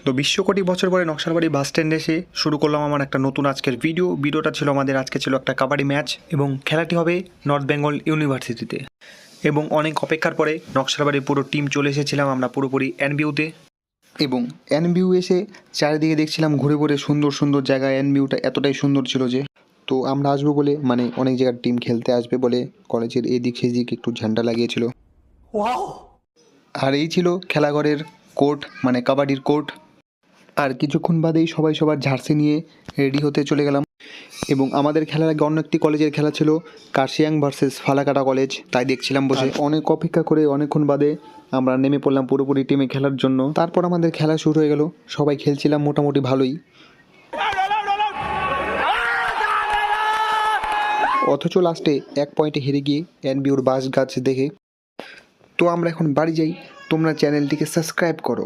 তো বিশ্বকোটি বছর পরে নকশালবাড়ি বাস স্ট্যান্ডে এসে শুরু করলাম আমার একটা নতুন আজকের ভিডিওটা ছিল আমাদের আজকে ছিল একটা কাবাডি ম্যাচ এবং খেলাটি হবে নর্থ বেঙ্গল ইউনিভার্সিটিতে। এবং অনেক অপেক্ষার পরে নকশালবাড়ির পুরো টিম চলে এসেছিলাম আমরা পুরোপুরি এনবিউতে। এবং এনবিউ এসে চারিদিকে দেখছিলাম ঘুরে ঘুরে সুন্দর সুন্দর জায়গা। এনবিউটা এতটাই সুন্দর ছিল যে তো আমরা আসবো বলে মানে অনেক জায়গার টিম খেলতে আসবে বলে কলেজের এদিক সেদিক একটু ঝান্ডা লাগিয়েছিল। আর এই ছিল খেলাঘরের কোর্ট, মানে কাবাডির কোর্ট। আর কিছুক্ষণ বাদেই সবাই সবার জার্সি নিয়ে রেডি হতে চলে গেলাম। এবং আমাদের খেলার আগে অন্য একটি কলেজের খেলা ছিল, কার্শিয়াং ভার্সেস ফালাকাটা কলেজ, তাই দেখছিলাম বসে। অনেক অপেক্ষা করে অনেকক্ষণ বাদে আমরা নেমে পড়লাম পুরোপুরি টিমে খেলার জন্য। তারপর আমাদের খেলা শুরু হয়ে গেল, সবাই খেলছিলাম মোটামুটি ভালোই। অথচ লাস্টে 1 পয়েন্টে হেরে গিয়ে এনবিউর বাস গাছ দেখে। তো আমরা এখন বাড়ি যাই, তোমরা চ্যানেলটিকে সাবস্ক্রাইব করো।